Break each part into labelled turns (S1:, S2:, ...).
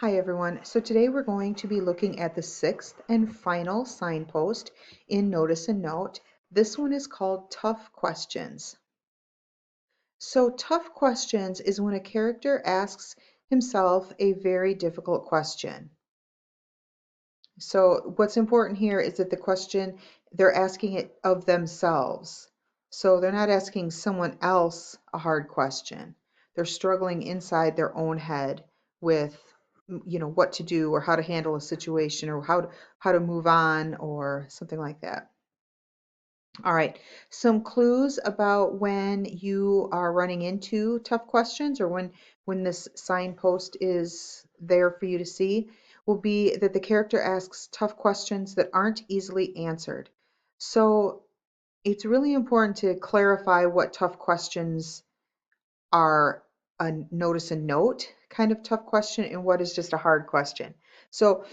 S1: Hi everyone. So today we're going to be looking at the sixth and final signpost in Notice and Note. This one is called Tough Questions. So tough questions is when a character asks himself a very difficult question. So what's important here is that the question, they're asking it of themselves. So they're not asking someone else a hard question. They're struggling inside their own head with, what to do or how to handle a situation or how to move on or something like that. All right, some clues about when you are running into tough questions or when this signpost is there for you to see will be that the character asks tough questions that aren't easily answered. So it's really important to clarify what tough questions are a notice and note kind of tough question and what is just a hard question. So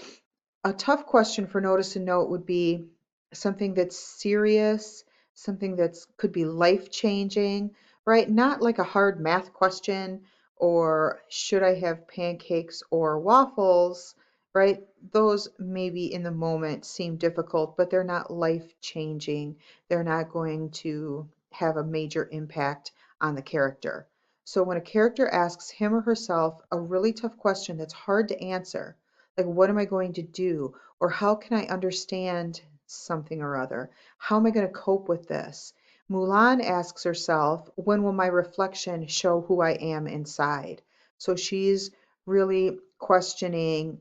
S1: a tough question for notice and note would be something that's serious, something that's could be life changing, right? Not like a hard math question or should I have pancakes or waffles, right? Those maybe in the moment seem difficult, but they're not life changing. They're not going to have a major impact on the character. So when a character asks him or herself a really tough question that's hard to answer, like, what am I going to do? Or how can I understand something or other? How am I going to cope with this? Mulan asks herself, when will my reflection show who I am inside? So she's really questioning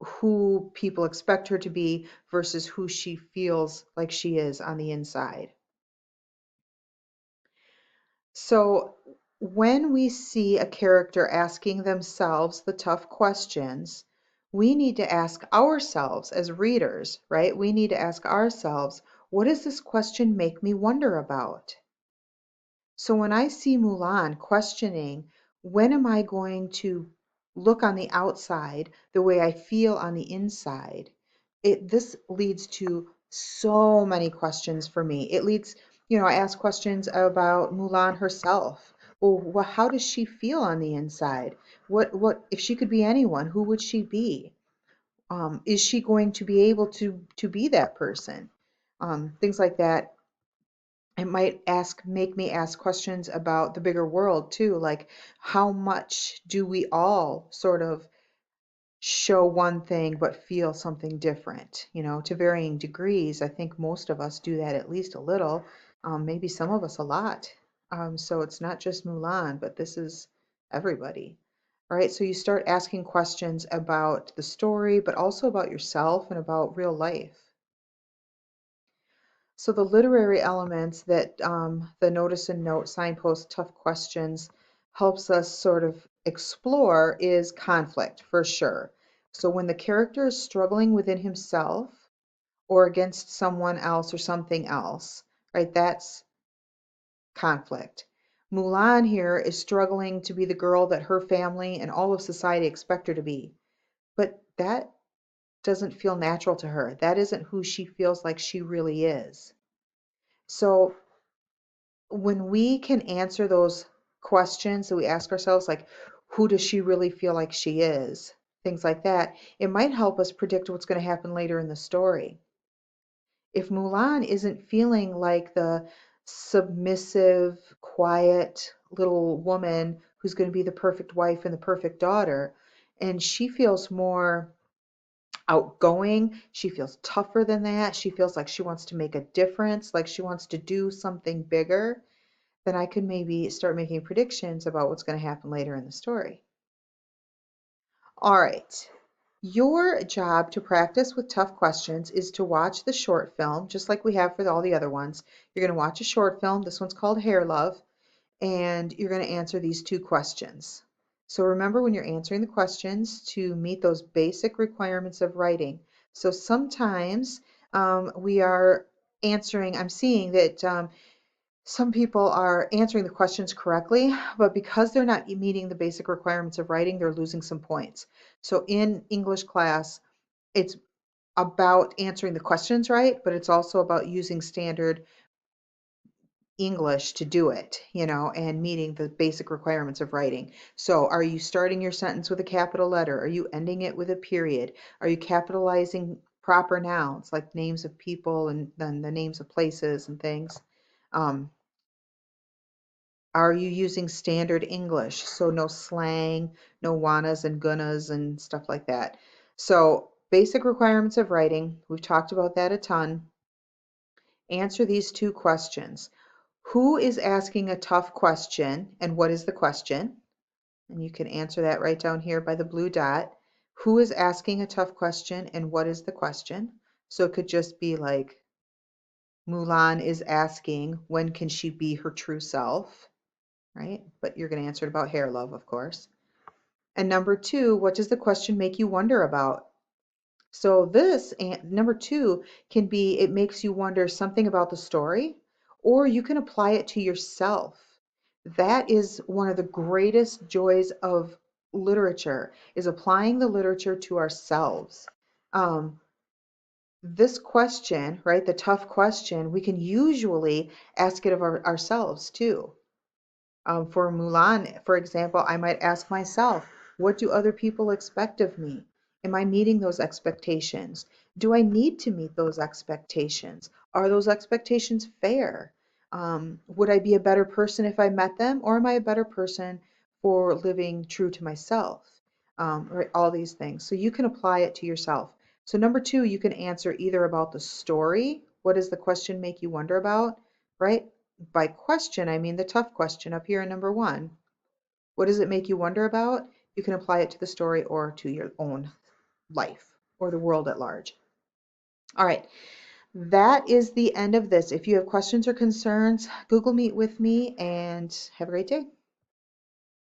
S1: who people expect her to be versus who she feels like she is on the inside. So when we see a character asking themselves the tough questions, we need to ask ourselves as readers, right? We need to ask ourselves, what does this question make me wonder about? So when I see Mulan questioning, when am I going to look on the outside the way I feel on the inside? This leads to so many questions for me. It leads, I ask questions about Mulan herself. Well, how does she feel on the inside? What if she could be anyone, who would she be? Is she going to be able to be that person? Things like that. It might make me ask questions about the bigger world too, like how much do we all sort of show one thing but feel something different, to varying degrees. I think most of us do that at least a little, maybe some of us a lot. So it's not just Mulan, but this is everybody. All right, so you start asking questions about the story, but also about yourself and about real life. So the literary elements that the notice and note signpost tough questions helps us sort of explore is conflict for sure. So when the character is struggling within himself or against someone else or something else, right? That's conflict. Mulan here is struggling to be the girl that her family and all of society expect her to be. But that doesn't feel natural to her. That isn't who she feels like she really is. So when we can answer those questions that we ask ourselves, like, who does she really feel like she is? Things like that, it might help us predict what's going to happen later in the story. If Mulan isn't feeling like the submissive, quiet little woman who's going to be the perfect wife and the perfect daughter, and she feels more outgoing, she feels tougher than that, she feels like she wants to make a difference, like she wants to do something bigger, then I could maybe start making predictions about what's going to happen later in the story. All right. Your job to practice with tough questions is to watch the short film, just like we have for all the other ones. You're going to watch a short film. This one's called Hair Love, and you're going to answer these two questions. So remember when you're answering the questions to meet those basic requirements of writing. So sometimes we are answering, I'm seeing that some people are answering the questions correctly, but because they're not meeting the basic requirements of writing, they're losing some points. So in English class, it's about answering the questions right, but it's also about using standard English to do it, and meeting the basic requirements of writing. So, are you starting your sentence with a capital letter? Are you ending it with a period? Are you capitalizing proper nouns like names of people and then the names of places and things? Um, are you using standard English? So, no slang, no wannas and gunnas and stuff like that. So, basic requirements of writing, we've talked about that a ton. Answer these two questions. Who is asking a tough question and what is the question? And you can answer that right down here by the blue dot. Who is asking a tough question and what is the question? So it could just be like Mulan is asking, when can she be her true self? Right? But you're going to answer it about hair love, of course. And number two, what does the question make you wonder about? So this number two can be it makes you wonder something about the story, or you can apply it to yourself. That is one of the greatest joys of literature, is applying the literature to ourselves. Um, this question, right, the tough question, we can usually ask it of ourselves too. For Mulan, for example, I might ask myself, what do other people expect of me? Am I meeting those expectations? Do I need to meet those expectations? Are those expectations fair? Would I be a better person if I met them, or am I a better person for living true to myself? Right, all these things. So you can apply it to yourself. So number two, you can answer either about the story. What does the question make you wonder about? Right? By question, I mean the tough question up here in number one. What does it make you wonder about? You can apply it to the story or to your own life or the world at large. All right, that is the end of this. If you have questions or concerns, Google Meet with me and have a great day.